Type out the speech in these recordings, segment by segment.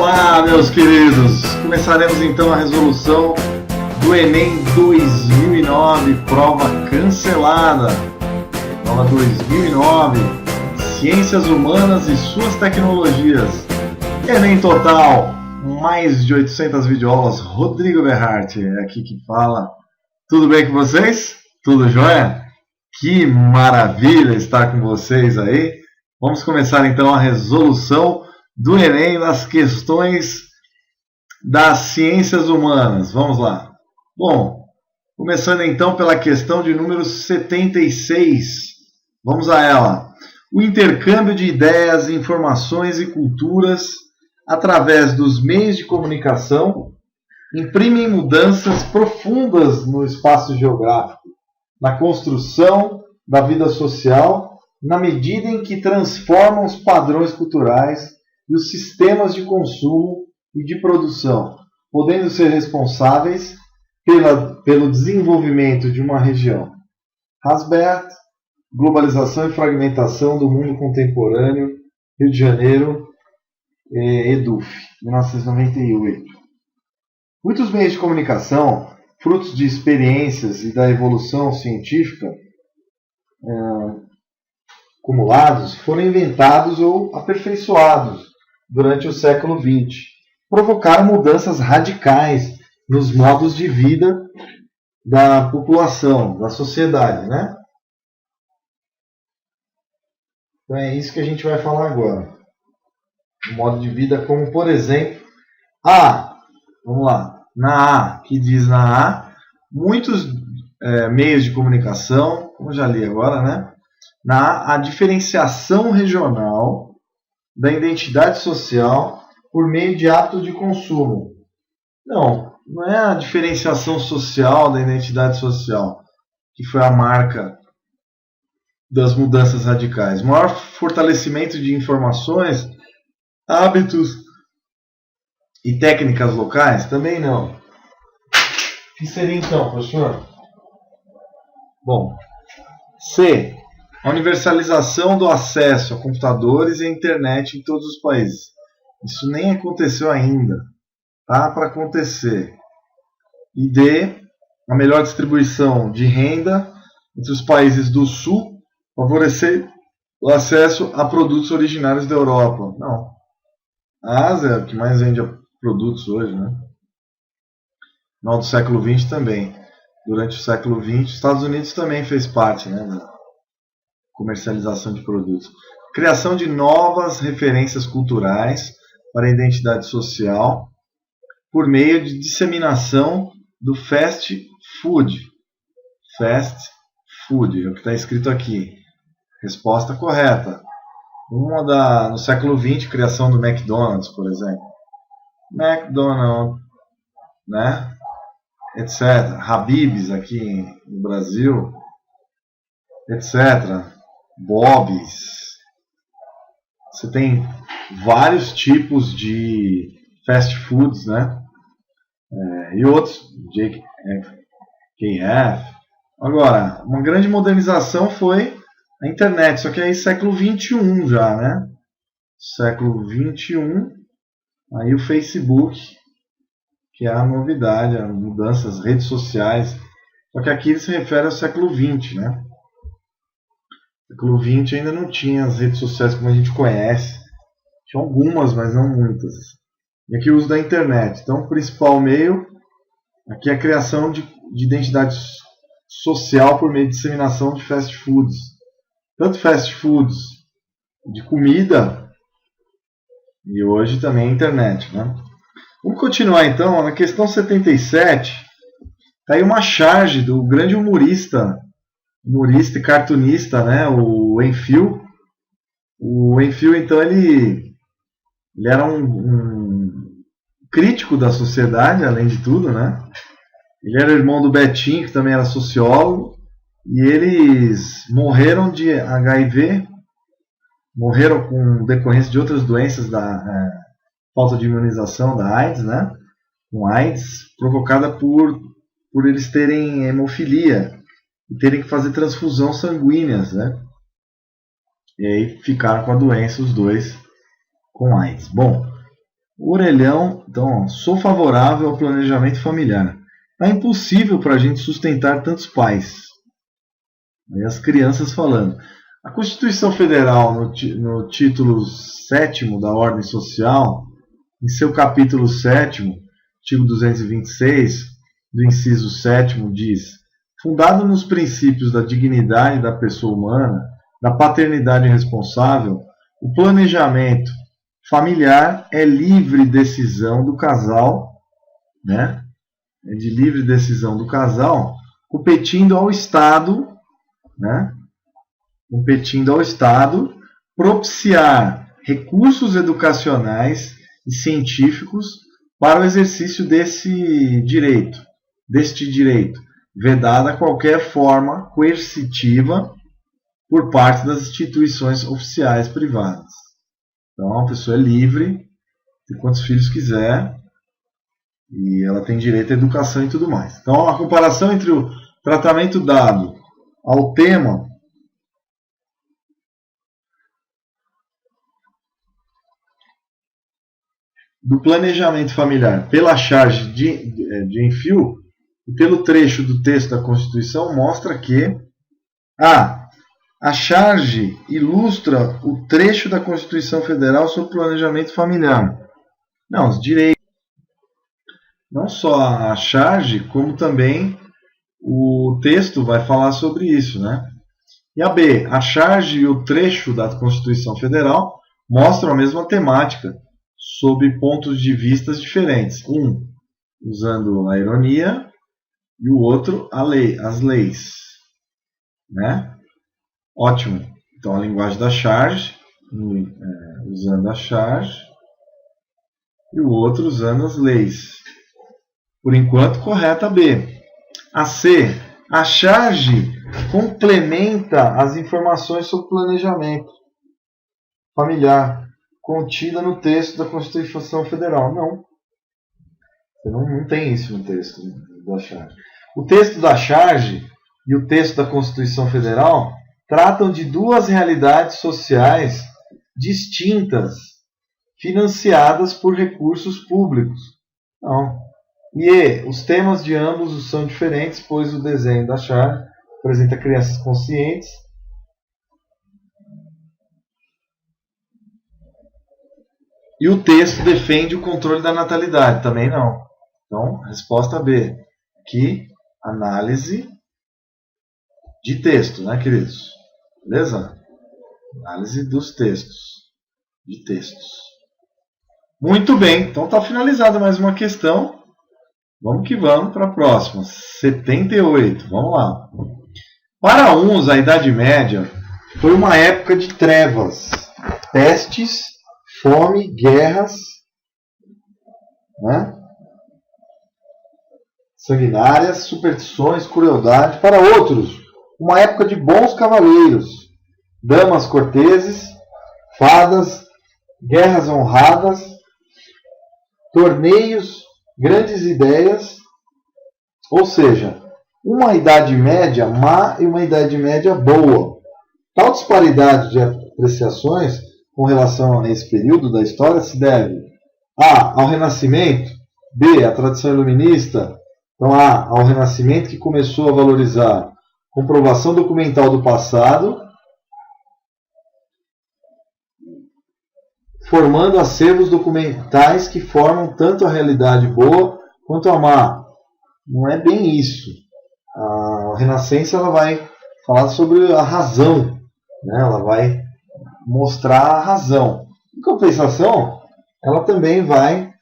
Olá, meus queridos! Começaremos então a resolução do Enem 2009, prova cancelada. Prova 2009, Ciências Humanas e suas tecnologias. Enem total, mais de 800 videoaulas. Rodrigo Berhardt é aqui que fala. Tudo bem com vocês? Tudo jóia? Que maravilha estar com vocês aí. Vamos começar então a resolução do Enem nas questões das ciências humanas. Vamos lá. Bom, começando então pela questão de número 76. Vamos a ela. O intercâmbio de ideias, informações e culturas através dos meios de comunicação imprimem mudanças profundas no espaço geográfico, na construção da vida social, na medida em que transformam os padrões culturais e os sistemas de consumo e de produção, podendo ser responsáveis pelo desenvolvimento de uma região. Hasbert, Globalização e Fragmentação do Mundo Contemporâneo, Rio de Janeiro, EDUF, 1998. Muitos meios de comunicação, frutos de experiências e da evolução científica acumulados, foram inventados ou aperfeiçoados durante o século XX. Provocaram mudanças radicais nos modos de vida da população, da sociedade, né? Então é isso que a gente vai falar agora. O modo de vida como, por exemplo, vamos lá, na A, que diz na A, muitos meios de comunicação, como já li agora, né? Na A, a diferenciação regional da identidade social por meio de hábitos de consumo. Não é a diferenciação social da identidade social que foi a marca das mudanças radicais. Maior fortalecimento de informações, hábitos e técnicas locais? Também não. O que seria então, professor? Bom, C. A universalização do acesso a computadores e a internet em todos os países. Isso nem aconteceu ainda. Tá para acontecer. E D. A melhor distribuição de renda entre os países do Sul, favorecer o acesso a produtos originários da Europa. Não. A Ásia é o que mais vende produtos hoje, né? No final do século XX também. Durante o século XX, os Estados Unidos também fez parte, né, da comercialização de produtos. Criação de novas referências culturais para a identidade social por meio de disseminação do fast food. Fast food, é o que está escrito aqui. Resposta correta. No século XX, criação do McDonald's, por exemplo. McDonald's, né? Etc. Habib's aqui no Brasil, etc. Bob's. Você tem vários tipos de fast foods, né? E outros, KF. Agora, uma grande modernização foi a internet, só que aí século XXI já, né? Século XXI, aí o Facebook, que é a novidade, as mudanças, as redes sociais. Só que aqui ele se refere ao século XX, né? No século XX ainda não tinha as redes sociais como a gente conhece. Tinha algumas, mas não muitas. E aqui o uso da internet. Então, o principal meio aqui é a criação de identidade social por meio de disseminação de fast foods. Tanto fast foods de comida e hoje também a internet, né? Vamos continuar então. Na questão 77, está aí uma charge do grande humorista e cartunista, né, o Enfield. O Enfield, então, ele era um crítico da sociedade, além de tudo, né? Ele era irmão do Betinho, que também era sociólogo, e eles morreram de HIV, morreram com decorrência de outras doenças da falta de imunização da AIDS, né? Com AIDS, provocada por eles terem hemofilia e terem que fazer transfusão sanguíneas, né? E aí ficaram com a doença os dois com AIDS. Bom, Orelhão, então, ó, sou favorável ao planejamento familiar. É impossível para a gente sustentar tantos pais. Aí as crianças falando. A Constituição Federal, no título 7º da Ordem Social, em seu capítulo 7º, artigo 226, do inciso 7º, diz: fundado nos princípios da dignidade da pessoa humana, da paternidade responsável, o planejamento familiar é livre decisão do casal, né? É de livre decisão do casal, competindo ao Estado, né? Competindo ao Estado, propiciar recursos educacionais e científicos para o exercício deste direito, vedada qualquer forma coercitiva por parte das instituições oficiais privadas. Então, a pessoa é livre de quantos filhos quiser e ela tem direito à educação e tudo mais. Então, a comparação entre o tratamento dado ao tema do planejamento familiar pela charge de Enfield e pelo trecho do texto da Constituição mostra que a charge ilustra o trecho da Constituição Federal sobre planejamento familiar. Não, os direitos. Não só a charge, como também o texto vai falar sobre isso, né? E a B, a charge e o trecho da Constituição Federal mostram a mesma temática, sob pontos de vista diferentes. Um usando a ironia e o outro as leis, né? Ótimo. Então a linguagem da charge, usando a charge, e o outro usando as leis. Por enquanto, correta a B. A C, a charge complementa as informações sobre planejamento familiar contida no texto da Constituição Federal. Não tem isso no texto da charge. O texto da charge e o texto da Constituição Federal tratam de duas realidades sociais distintas, financiadas por recursos públicos. Não. E os temas de ambos são diferentes, pois o desenho da charge apresenta crianças conscientes e o texto defende o controle da natalidade. Também não. Então, resposta B. Aqui, análise de texto, né, queridos? Beleza? Análise dos textos. De textos. Muito bem. Então, está finalizada mais uma questão. Vamos que vamos para a próxima. 78. Vamos lá. Para uns, a Idade Média foi uma época de trevas, pestes, fome, guerras, né? Sanguinárias, superstições, crueldade. Para outros, uma época de bons cavaleiros, damas corteses, fadas, guerras honradas, torneios, grandes ideias, ou seja, uma Idade Média má e uma Idade Média boa. Tal disparidade de apreciações com relação a esse período da história se deve A, ao Renascimento, B, à tradição iluminista. Então, A, ao Renascimento, que começou a valorizar comprovação documental do passado, formando acervos documentais que formam tanto a realidade boa quanto a má. Não é bem isso. A Renascença ela vai falar sobre a razão, né? Ela vai mostrar a razão. Em compensação, ela também vai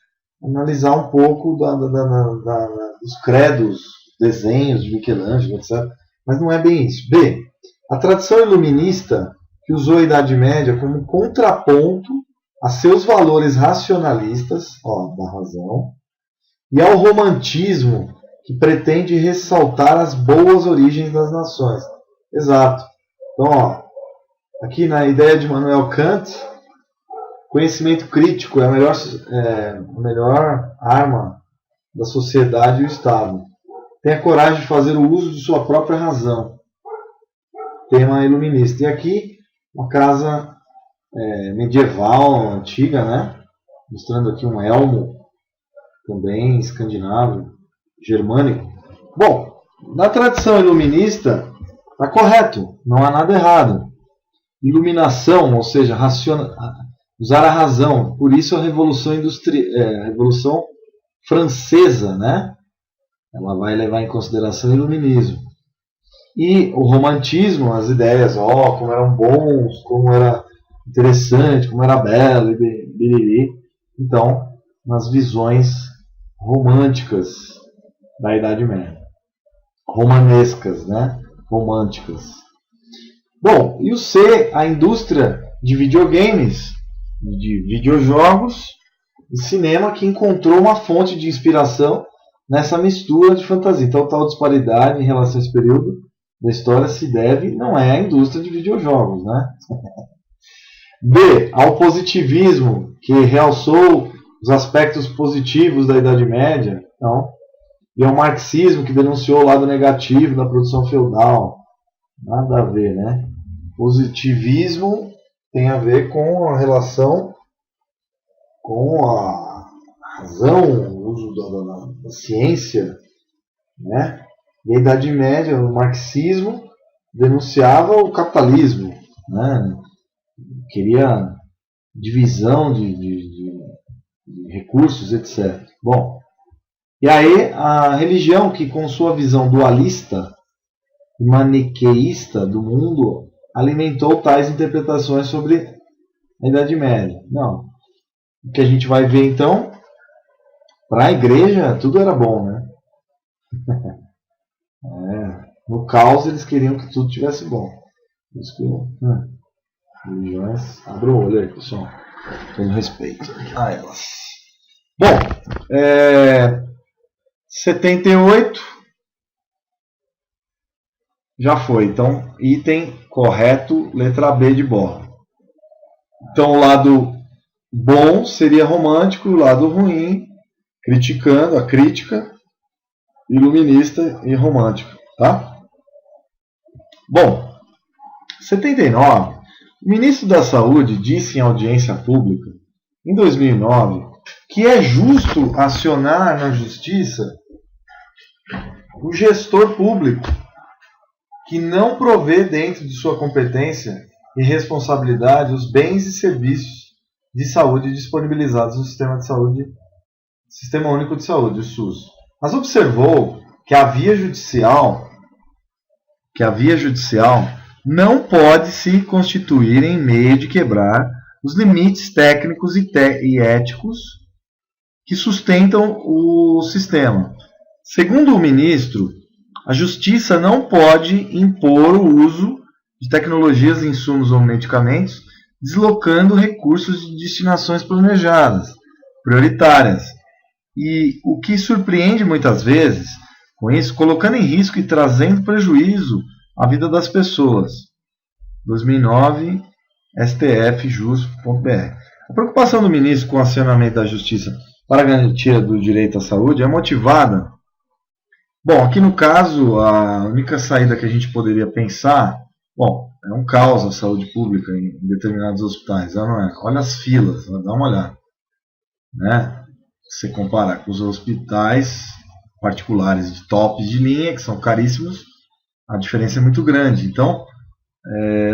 analisar um pouco dos credos, desenhos de Michelangelo, etc. Mas não é bem isso. B, a tradição iluminista que usou a Idade Média como contraponto a seus valores racionalistas, da razão, e ao romantismo que pretende ressaltar as boas origens das nações. Exato. Então, aqui na ideia de Immanuel Kant, conhecimento crítico é a melhor arma da sociedade e do Estado. Tenha coragem de fazer o uso de sua própria razão. Tema iluminista. E aqui, uma casa medieval, antiga, né? mostrando aqui um elmo também escandinavo, germânico. Bom, na tradição iluminista está correto, não há nada errado. Iluminação, ou seja, usar a razão, por isso a a Revolução Francesa, né? Ela vai levar em consideração o iluminismo. E o romantismo, as ideias, como eram bons, como era interessante, como era belo, e biriri. Então, nas visões românticas da Idade Média. Romanescas, né? Românticas. Bom, e o C, a indústria de videogames, de videojogos e cinema, que encontrou uma fonte de inspiração nessa mistura de fantasia. Então, tal disparidade em relação a esse período da história se deve, não é à indústria de videojogos, né? B, ao positivismo, que realçou os aspectos positivos da Idade Média, então, e ao marxismo, que denunciou o lado negativo da produção feudal. Nada a ver, né? Positivismo tem a ver com a relação com a razão, o uso da ciência, né? E a Idade Média, o marxismo, denunciava o capitalismo, né? Queria divisão de recursos, etc. Bom, e aí a religião, que com sua visão dualista e maniqueísta do mundo, alimentou tais interpretações sobre a Idade Média. Não. O que a gente vai ver então, para a igreja tudo era bom, né? No caos eles queriam que tudo tivesse bom. Por isso que religiões, abra o olho aí, pessoal. Com respeito a elas. Bom, 78 já foi. Então, item correto, letra B de bola. Então, o lado bom seria romântico, o lado ruim, criticando, a crítica, iluminista e romântico, tá? Bom, 79. O ministro da Saúde disse em audiência pública, em 2009, que é justo acionar na justiça o gestor público que não provê dentro de sua competência e responsabilidade os bens e serviços de saúde disponibilizados no Sistema Único de Saúde, o SUS. Mas observou que a via judicial não pode se constituir em meio de quebrar os limites técnicos e éticos que sustentam o sistema. Segundo o ministro, a justiça não pode impor o uso de tecnologias, insumos ou medicamentos, deslocando recursos de destinações planejadas, prioritárias. E o que surpreende muitas vezes, com isso, colocando em risco e trazendo prejuízo à vida das pessoas. 2009, STF, jus.br. A preocupação do ministro com o acionamento da justiça para a garantia do direito à saúde é motivada. Bom, aqui no caso, a única saída que a gente poderia pensar, é um caos a saúde pública em determinados hospitais, não é? Olha as filas, dá uma olhada, né? Se você comparar com os hospitais particulares de tops de linha, que são caríssimos, a diferença é muito grande. Então,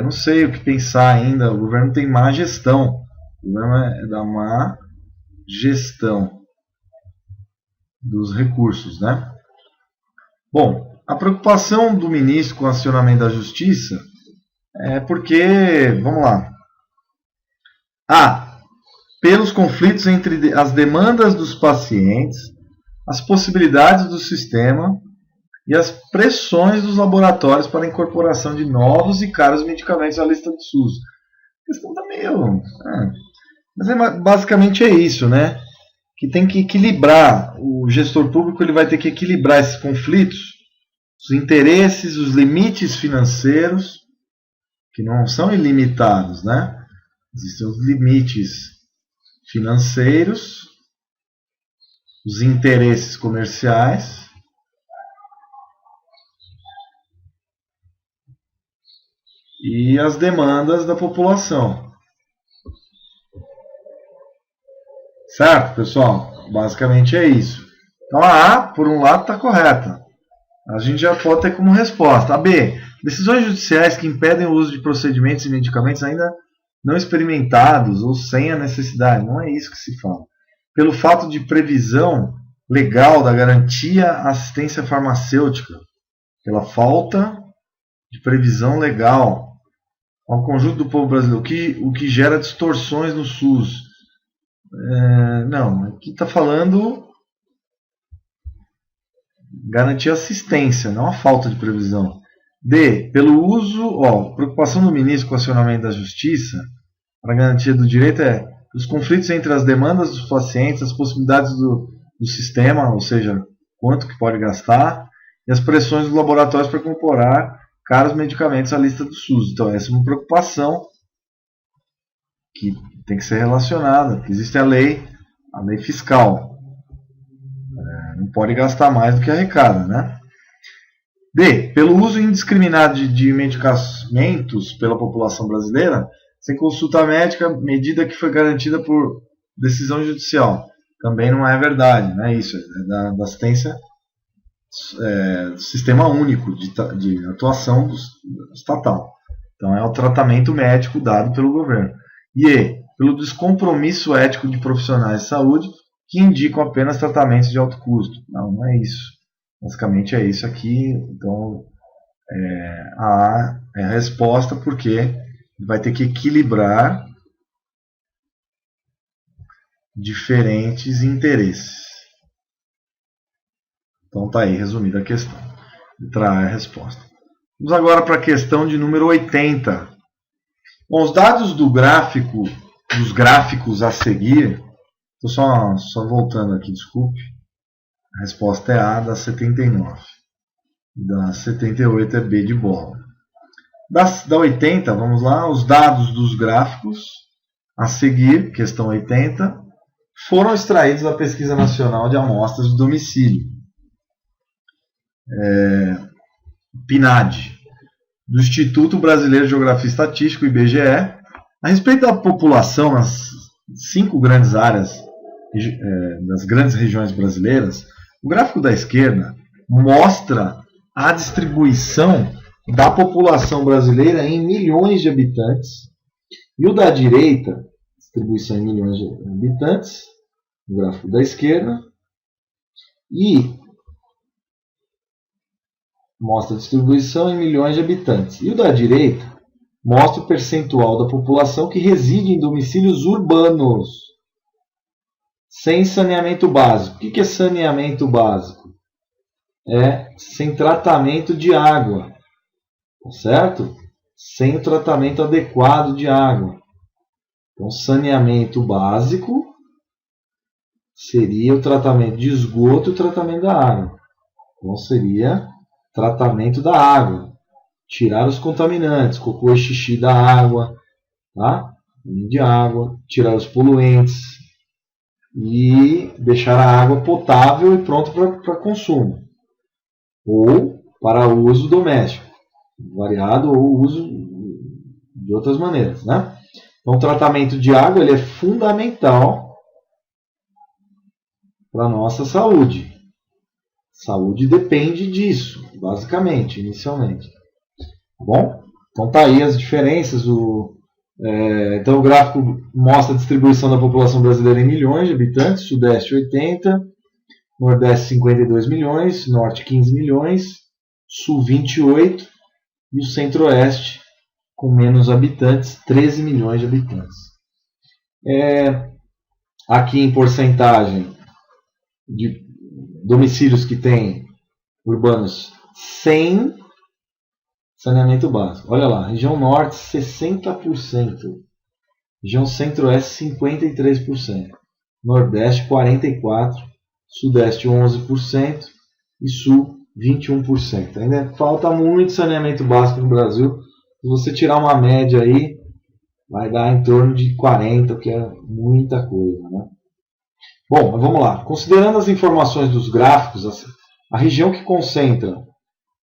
não sei o que pensar ainda. O governo tem má gestão. O governo é da má gestão dos recursos, né? Bom, a preocupação do ministro com o acionamento da justiça é porque, vamos lá, pelos conflitos entre as demandas dos pacientes, as possibilidades do sistema e as pressões dos laboratórios para a incorporação de novos e caros medicamentos à lista do SUS. A questão está meio... Mas basicamente é isso, né? Que tem que equilibrar. O gestor público ele vai ter que equilibrar esses conflitos, os interesses, os limites financeiros, que não são ilimitados, né? Existem os limites financeiros, os interesses comerciais e as demandas da população. Certo, pessoal? Basicamente é isso. Então a A, por um lado, está correta. A gente já pode ter como resposta. A B, decisões judiciais que impedem o uso de procedimentos e medicamentos ainda não experimentados ou sem a necessidade. Não é isso que se fala. Pelo fato de previsão legal da garantia à assistência farmacêutica. Pela falta de previsão legal ao conjunto do povo brasileiro, o que gera distorções no SUS. Não, aqui está falando garantir assistência, não a falta de previsão. D, pelo uso, preocupação do ministro com o acionamento da justiça para a garantia do direito os conflitos entre as demandas dos pacientes, as possibilidades do sistema, ou seja, quanto que pode gastar, e as pressões dos laboratórios para incorporar caros medicamentos à lista do SUS. Então, essa é uma preocupação que tem que ser relacionada, que existe a lei fiscal. Não pode gastar mais do que arrecada, né? D, pelo uso indiscriminado de medicamentos pela população brasileira, sem consulta médica, medida que foi garantida por decisão judicial. Também não é verdade, não é isso, é da assistência do sistema único de atuação estatal. Então é o tratamento médico dado pelo governo. E E, pelo descompromisso ético de profissionais de saúde que indicam apenas tratamentos de alto custo. Não é isso. Basicamente é isso aqui. Então a A é a resposta, porque vai ter que equilibrar diferentes interesses. Então tá aí resumida a questão. Letra A é a resposta. Vamos agora para a questão de número 80. Bom, os dados dos gráficos a seguir, estou só voltando aqui, desculpe. A resposta é A, da 79. Da 78 é B de bola. Da 80, vamos lá, os dados dos gráficos a seguir, questão 80, foram extraídos da Pesquisa Nacional de Amostras de Domicílio, PNAD, do Instituto Brasileiro de Geografia e Estatística, IBGE, a respeito da população nas 5 grandes áreas das grandes regiões brasileiras. O gráfico da esquerda mostra a distribuição da população brasileira em milhões de habitantes, e o da direita, distribuição em milhões de habitantes, o gráfico da esquerda, e mostra a distribuição em milhões de habitantes. E o da direita mostra o percentual da população que reside em domicílios urbanos, sem saneamento básico. O que é saneamento básico? É sem tratamento de água, certo? Sem o tratamento adequado de água. Então, saneamento básico seria o tratamento de esgoto e o tratamento da água. Então, seria tratamento da água. Tirar os contaminantes, cocô e xixi da água, tá? De água, tirar os poluentes e deixar a água potável e pronta para consumo. Ou para uso doméstico, variado, ou uso de outras maneiras, né? Então, o tratamento de água ele é fundamental para a nossa saúde. Saúde depende disso, basicamente, inicialmente. Tá bom? Então, tá aí as diferenças. Então, o gráfico mostra a distribuição da população brasileira em milhões de habitantes. Sudeste 80, Nordeste 52 milhões, Norte 15 milhões, Sul 28 e o Centro-Oeste, com menos habitantes, 13 milhões de habitantes. Aqui em porcentagem de domicílios que tem urbanos sem saneamento básico. Olha lá, região Norte 60%, região Centro-Oeste 53%, Nordeste 44%, Sudeste 11% e Sul 21%. Ainda falta muito saneamento básico no Brasil. Se você tirar uma média aí, vai dar em torno de 40%, que é muita coisa, né? Bom, mas vamos lá. Considerando as informações dos gráficos, a região que concentra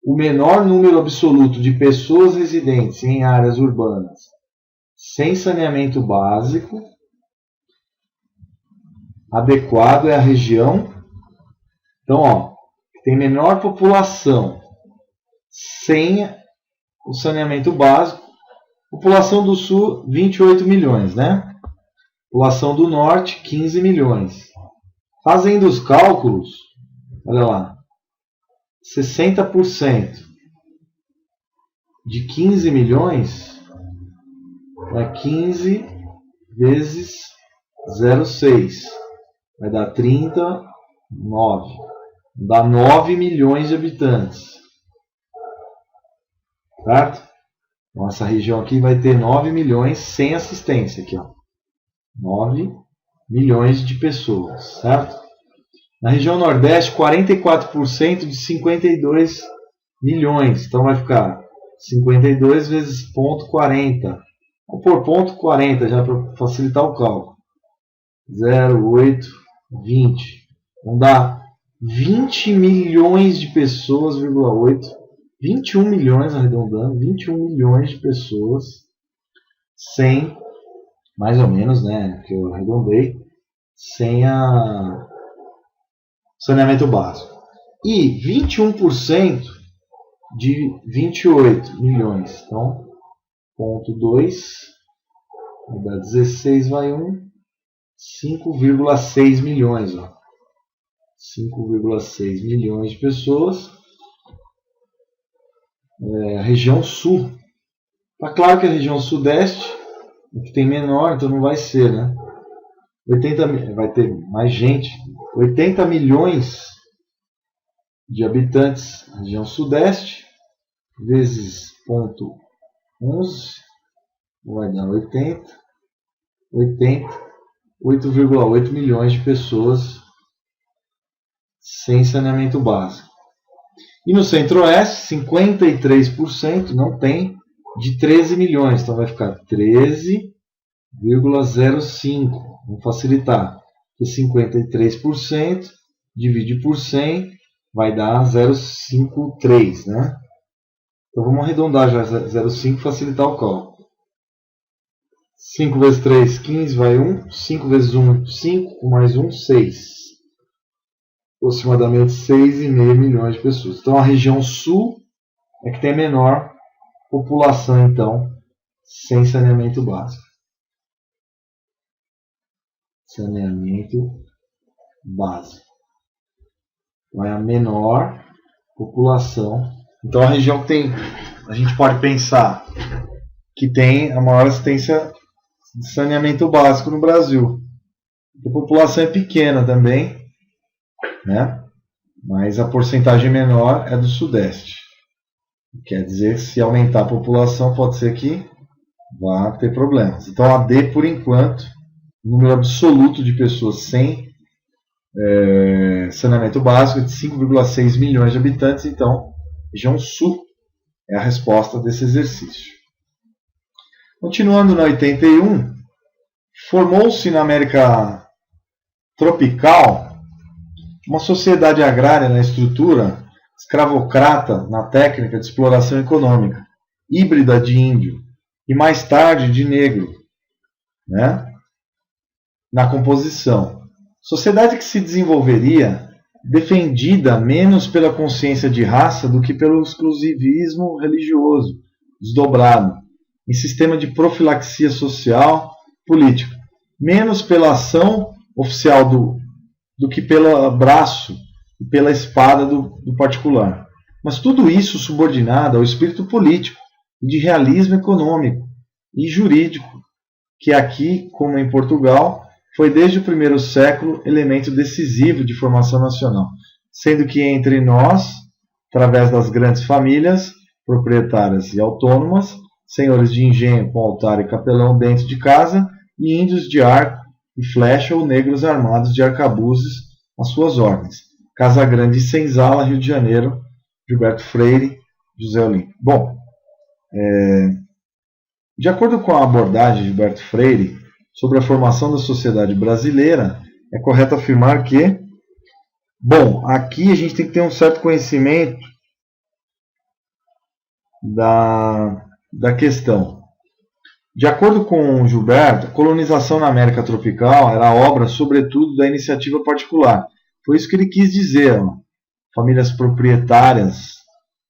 o menor número absoluto de pessoas residentes em áreas urbanas sem saneamento básico adequado é a região, então, ó, tem menor população sem o saneamento básico. População do Sul, 28 milhões, né? População do Norte, 15 milhões. Fazendo os cálculos, olha lá, 60% de 15 milhões é 15 vezes 0,6. Vai dar 39. Dá 9 milhões de habitantes. Certo? Então essa região aqui vai ter 9 milhões sem assistência. Aqui, ó. 9 milhões de pessoas. Certo? Na região Nordeste, 44% de 52 milhões. Então vai ficar 52 vezes ponto 40. Vou pôr ponto 40 já para facilitar o cálculo. 0,8, 20. Vão dar 20 milhões de pessoas, 8. 21 milhões, arredondando, 21 milhões de pessoas sem, mais ou menos, né, que eu arredondei, sem a saneamento básico. E 21% de 28 milhões. Então, ponto 2, vai dar 16, vai 1, 5,6 milhões. 5,6 milhões de pessoas. A região Sul. Tá claro que a região Sudeste é que tem menor, então não vai ser, né? 80, vai ter mais gente. 80 milhões de habitantes na região Sudeste, vezes ponto 11, vai dar 80, 8,8 milhões de pessoas sem saneamento básico. E no Centro-Oeste, 53% não tem, de 13 milhões. Então vai ficar 13,05. Vamos facilitar. E 53% divide por 100 vai dar 0,53, né? Então vamos arredondar já 0,5 e facilitar o cálculo. 5 vezes 3, 15, vai 1. 5 vezes 1, 5. Mais 1, 6. Aproximadamente 6,5 milhões de pessoas. Então a região Sul é que tem a menor população, então, sem saneamento básico. Saneamento básico. Então é a menor população. Então a região que tem, a gente pode pensar que tem a maior assistência de saneamento básico no Brasil. A população é pequena também, né? Mas a porcentagem menor é do Sudeste. Quer dizer que se aumentar a população, pode ser que vá ter problemas. Então a D, por enquanto, o número absoluto de pessoas sem saneamento básico é de 5,6 milhões de habitantes. Então, região Sul é a resposta desse exercício. Continuando na 81, formou-se na América tropical uma sociedade agrária na estrutura, escravocrata na técnica de exploração econômica, híbrida de índio e mais tarde de negro, né? Na composição. Sociedade que se desenvolveria defendida menos pela consciência de raça do que pelo exclusivismo religioso, desdobrado, em sistema de profilaxia social política, menos pela ação oficial do que pelo braço e pela espada do particular. Mas tudo isso subordinado ao espírito político e de realismo econômico e jurídico, que aqui, como em Portugal, foi desde o primeiro século elemento decisivo de formação nacional, sendo que entre nós, através das grandes famílias proprietárias e autônomas, senhores de engenho com altar e capelão dentro de casa, e índios de arco e flecha ou negros armados de arcabuzes às suas ordens. Casa Grande e Senzala, Rio de Janeiro, Gilberto Freire, José Olímpio. Bom, de acordo com a abordagem de Gilberto Freire sobre a formação da sociedade brasileira, é correto afirmar que, bom, aqui a gente tem que ter um certo conhecimento da questão. De acordo com Gilberto, a colonização na América tropical era obra, sobretudo, da iniciativa particular. Foi isso que ele quis dizer. Ó. Famílias proprietárias,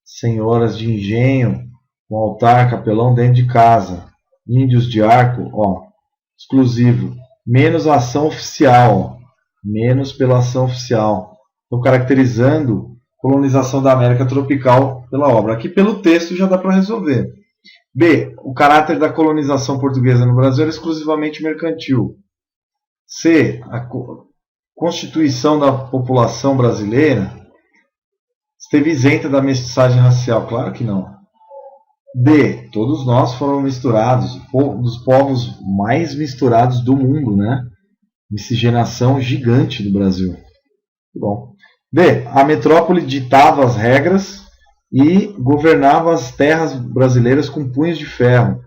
senhoras de engenho, com altar, capelão dentro de casa, índios de arco, ó, exclusivo, menos a ação oficial, ó, menos pela ação oficial. Então, caracterizando a colonização da América tropical pela obra. Aqui, pelo texto, já dá para resolver. B. O caráter da colonização portuguesa no Brasil era exclusivamente mercantil. C. A constituição da população brasileira esteve isenta da mestiçagem racial. Claro que não. D. Todos nós foram misturados, dos povos mais misturados do mundo, né? Miscigenação gigante do Brasil. Bom. D. A metrópole ditava as regras e governava as terras brasileiras com punhos de ferro.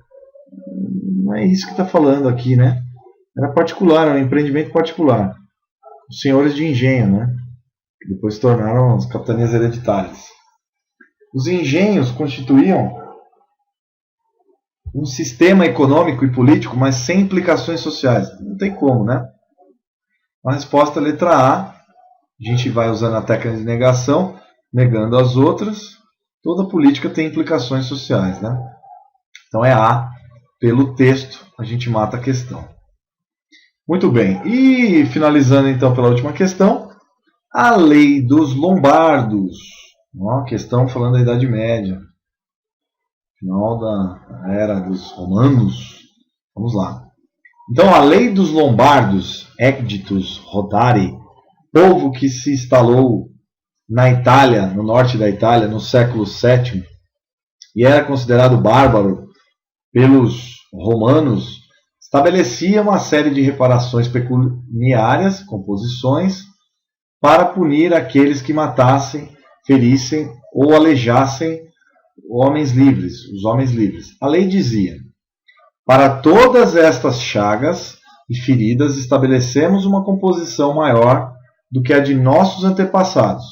Não é isso que está falando aqui, né? Era particular, era um empreendimento particular. Os senhores de engenho, né? Que depois se tornaram as capitanias hereditárias. Os engenhos constituíam um sistema econômico e político, mas sem implicações sociais. Não tem como, né? A resposta é a letra A. A gente vai usando a técnica de negação, negando as outras. Toda política tem implicações sociais, né? Então é A. Pelo texto, a gente mata a questão. Muito bem. E finalizando então pela última questão, a lei dos Lombardos. Uma questão falando da Idade Média. Final da era dos romanos. Vamos lá. Então a lei dos Lombardos, Ecditus Rodari, povo que se instalou na Itália, no norte da Itália, no século VII, e era considerado bárbaro pelos romanos, estabelecia uma série de reparações pecuniárias, composições, para punir aqueles que matassem, ferissem ou aleijassem homens livres, os homens livres. A lei dizia: para todas estas chagas e feridas estabelecemos uma composição maior do que a de nossos antepassados,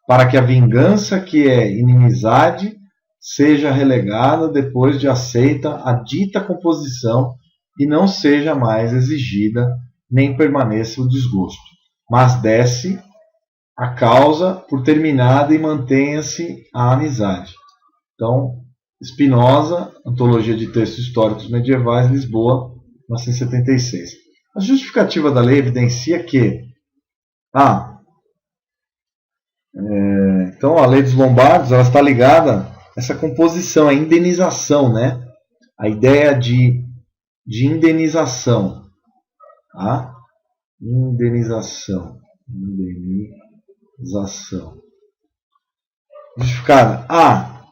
para que a vingança, que é inimizade, seja relegada depois de aceita a dita composição e não seja mais exigida, nem permaneça o desgosto, mas desce a causa por terminada e mantenha-se a amizade. Então, Spinoza, Antologia de Textos Históricos Medievais, Lisboa, 1976. A justificativa da lei evidencia que então a lei dos Lombardos ela está ligada a essa composição, a indenização, né? A ideia de indenização. Tá? Indenização. Justificada. A.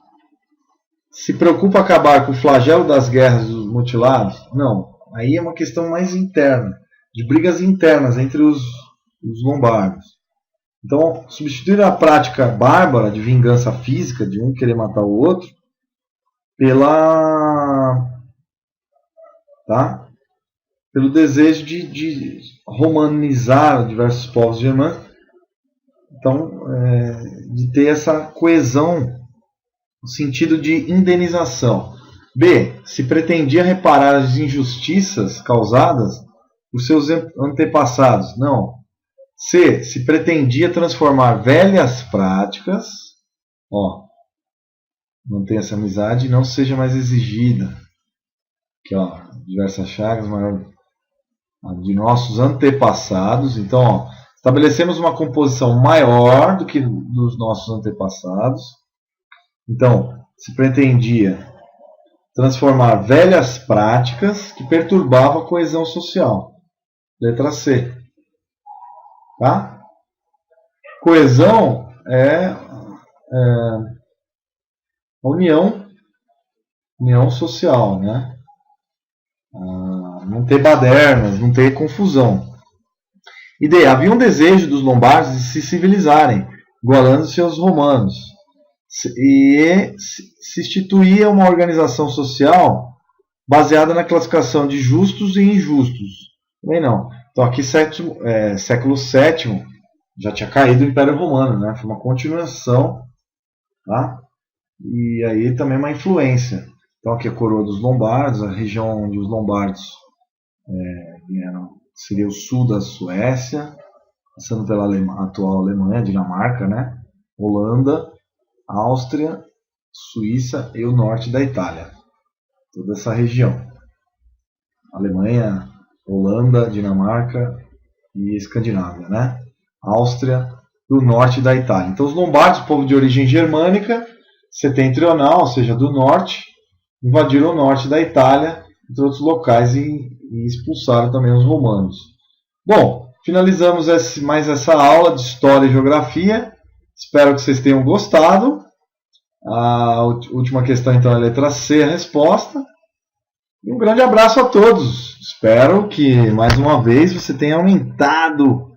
Se preocupa acabar com o flagelo das guerras dos mutilados? Não. Aí é uma questão mais interna, de brigas internas entre os lombardos. Então, substituir a prática bárbara de vingança física, de um querer matar o outro, pelo desejo de romanizar diversos povos germânicos, então, de ter essa coesão no sentido de indenização. B. Se pretendia reparar as injustiças causadas por seus antepassados? Não. C. Se pretendia transformar velhas práticas, manter essa amizade e não seja mais exigida. Aqui, diversas chagas, maior de nossos antepassados. Então, estabelecemos uma composição maior do que dos nossos antepassados. Então, se pretendia transformar velhas práticas que perturbavam a coesão social. Letra C. Tá? Coesão é a união social, né? Não ter badernas, não ter confusão. E D. Havia um desejo dos lombardos de se civilizarem, igualando-se aos romanos. E se instituía uma organização social baseada na classificação de justos e injustos. Também não. Então aqui século VII já tinha caído o Império Romano, né? Foi uma continuação, tá? E aí também uma influência. Então aqui é a coroa dos Lombardos, a região onde os Lombardos seria o sul da Suécia, passando pela atual Alemanha, Dinamarca, né? Holanda, Áustria, Suíça e o norte da Itália. Toda essa região. Alemanha, Holanda, Dinamarca e Escandinávia, né? Áustria e o norte da Itália. Então os Lombardos, povo de origem germânica, setentrional, ou seja, do norte, invadiram o norte da Itália, entre outros locais, e expulsaram também os romanos. Bom, finalizamos mais essa aula de História e Geografia. Espero que vocês tenham gostado. A última questão, então, é a letra C, a resposta. E um grande abraço a todos. Espero que, mais uma vez, você tenha aumentado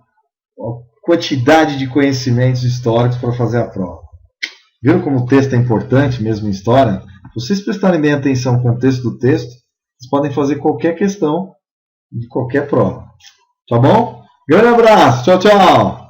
a quantidade de conhecimentos históricos para fazer a prova. Viram como o texto é importante, mesmo em história? Se vocês prestarem bem atenção ao contexto do texto, vocês podem fazer qualquer questão de qualquer prova. Tá bom? Grande abraço. Tchau, tchau.